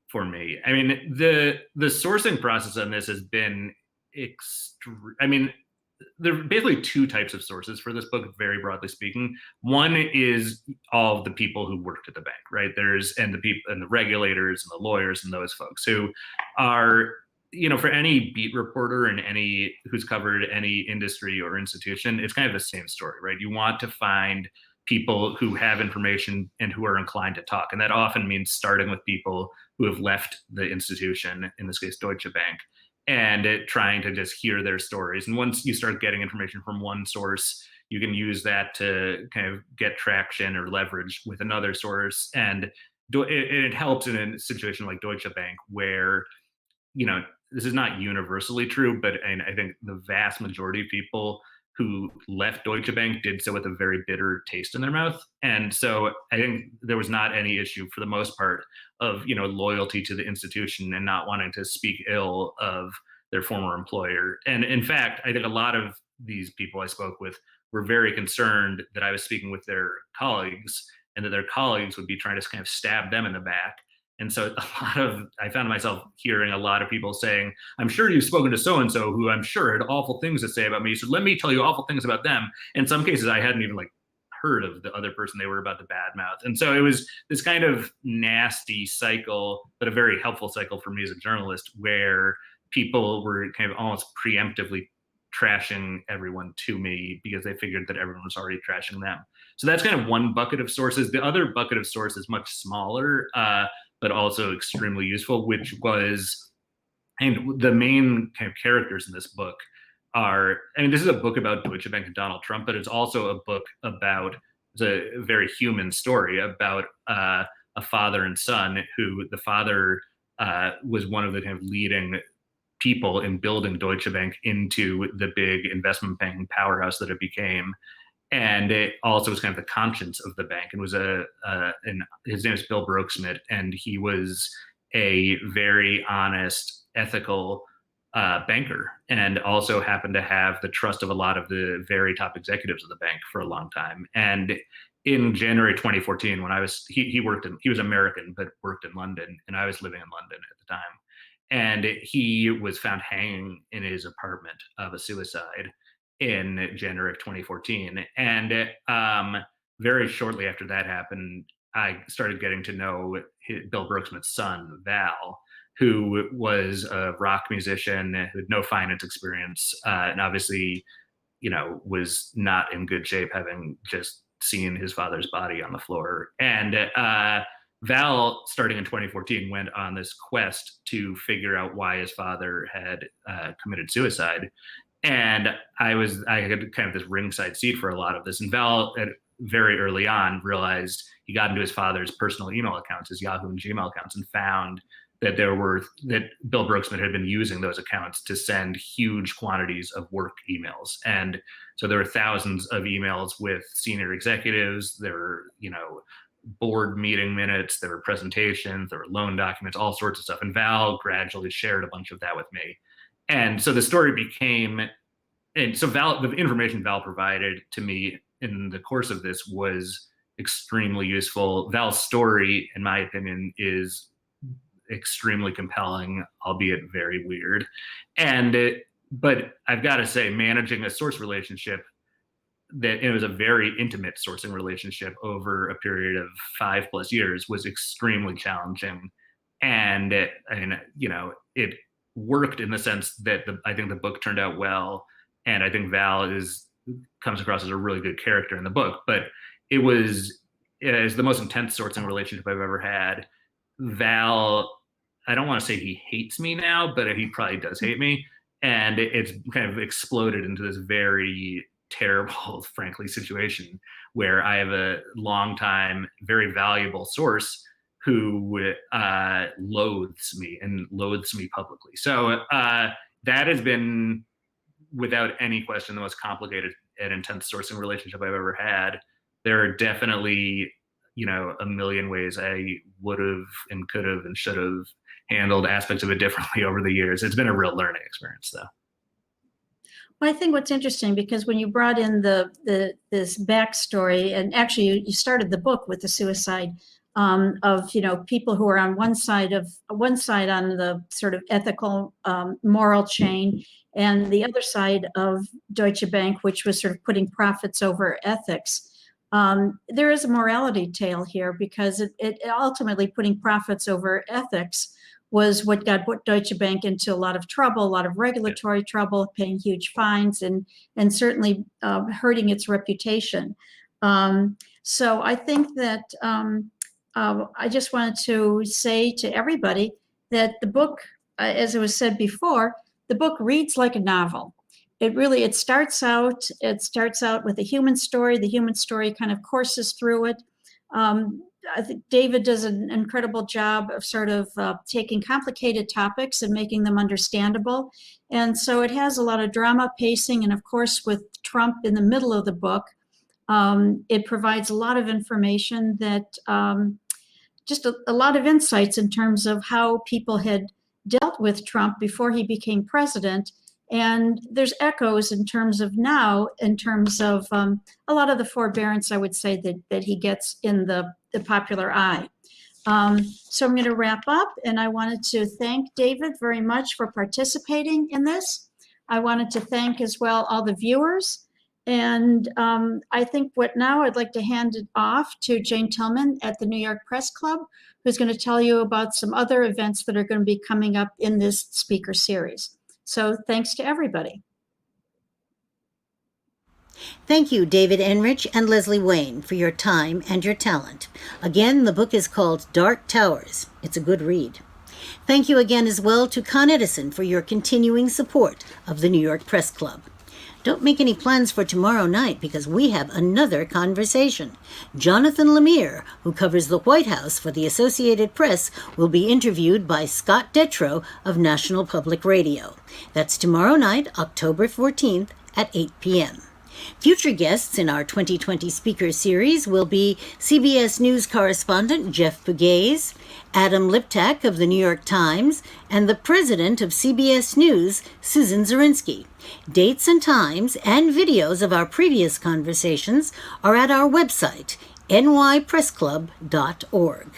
for me. The sourcing process on this has been there are basically two types of sources for this book, very broadly speaking. One is all of the people who worked at the bank, right? And the people and the regulators and the lawyers and those folks who are, for any beat reporter and any who's covered any industry or institution, it's kind of the same story, right? You want to find people who have information and who are inclined to talk. And that often means starting with people who have left the institution, in this case, Deutsche Bank, and trying to just hear their stories. And once you start getting information from one source, you can use that to kind of get traction or leverage with another source. And it helps in a situation like Deutsche Bank where, this is not universally true, but and I think the vast majority of people who left Deutsche Bank did so with a very bitter taste in their mouth. And so I think there was not any issue for the most part of, loyalty to the institution and not wanting to speak ill of their former employer. And in fact, I think a lot of these people I spoke with were very concerned that I was speaking with their colleagues and that their colleagues would be trying to kind of stab them in the back. And so I found myself hearing a lot of people saying, I'm sure you've spoken to so-and-so who I'm sure had awful things to say about me. So let me tell you awful things about them. In some cases, I hadn't even heard of the other person they were about to badmouth. And so it was this kind of nasty cycle, but a very helpful cycle for me as a journalist, where people were kind of almost preemptively trashing everyone to me because they figured that everyone was already trashing them. So that's kind of one bucket of sources. The other bucket of sources is much smaller, but also extremely useful, which was, and the main kind of characters in this book are, this is a book about Deutsche Bank and Donald Trump, but it's also a book about, it's a very human story about a father and son who the father was one of the kind of leading people in building Deutsche Bank into the big investment banking powerhouse that it became. And it also was kind of the conscience of the bank, and was and his name is Bill Brooksmith, and he was a very honest, ethical banker, and also happened to have the trust of a lot of the very top executives of the bank for a long time. And in January 2014, when he was American but worked in London, and I was living in London at the time, and he was found hanging in his apartment of a suicide in January of 2014. And very shortly after that happened, I started getting to know Bill Brooksmith's son, Val, who was a rock musician who had no finance experience, and obviously, was not in good shape, having just seen his father's body on the floor. And Val, starting in 2014, went on this quest to figure out why his father had committed suicide. And I had kind of this ringside seat for a lot of this. And Val, very early on, realized he got into his father's personal email accounts, his Yahoo and Gmail accounts, and found that Bill Brooksmith had been using those accounts to send huge quantities of work emails. And so there were thousands of emails with senior executives. There were, board meeting minutes, there were presentations, there were loan documents, all sorts of stuff. And Val gradually shared a bunch of that with me. And so the story became, and so the information Val provided to me in the course of this was extremely useful. Val's story, in my opinion, is extremely compelling, albeit very weird. But I've got to say, managing a source relationship, that it was a very intimate sourcing relationship over a period of 5+ years, was extremely challenging. And it worked in the sense that I think the book turned out well, and I think Val comes across as a really good character in the book. But it was the most intense sourcing relationship I've ever had. Val, I don't want to say he hates me now, but he probably does hate me, and it's kind of exploded into this very terrible, frankly, situation where I have a long-time, very valuable source who loathes me publicly. So that has been, without any question, the most complicated and intense sourcing relationship I've ever had. There are definitely, a million ways I would have and could have and should have handled aspects of it differently over the years. It's been a real learning experience, though. Well, I think what's interesting, because when you brought in this backstory, and actually you started the book with the suicide of people who are on one side on the sort of ethical moral chain, and the other side of Deutsche Bank, which was sort of putting profits over ethics. There is a morality tale here, because it ultimately putting profits over ethics was what got Deutsche Bank into a lot of trouble, a lot of regulatory trouble, paying huge fines, and certainly hurting its reputation. So I think that I just wanted to say to everybody that the book, as it was said before, the book reads like a novel. It starts out with a human story. The human story kind of courses through it. I think David does an incredible job of sort of taking complicated topics and making them understandable. And so it has a lot of drama, pacing, and of course, with Trump in the middle of the book, it provides a lot of information that just a lot of insights in terms of how people had dealt with Trump before he became president. And there's echoes in terms of now, in terms of a lot of the forbearance, I would say, that he gets in the popular eye. So I'm going to wrap up, and I wanted to thank David very much for participating in this. I wanted to thank as well all the viewers. And I think now I'd like to hand it off to Jane Tillman at the New York Press Club, who's going to tell you about some other events that are going to be coming up in this speaker series. So thanks to everybody. Thank you, David Enrich and Leslie Wayne, for your time and your talent. Again, the book is called Dark Towers. It's a good read. Thank you again as well to Con Edison for your continuing support of the New York Press Club. Don't make any plans for tomorrow night, because we have another conversation. Jonathan Lemire, who covers the White House for the Associated Press, will be interviewed by Scott Detrow of National Public Radio. That's tomorrow night, October 14th at 8 p.m. Future guests in our 2020 speaker series will be CBS News correspondent Jeff Pegues, Adam Liptak of the New York Times, and the president of CBS News, Susan Zirinsky. Dates and times and videos of our previous conversations are at our website, nypressclub.org.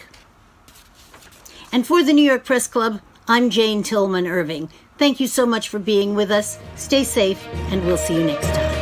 And for the New York Press Club, I'm Jane Tillman Irving. Thank you so much for being with us. Stay safe, and we'll see you next time.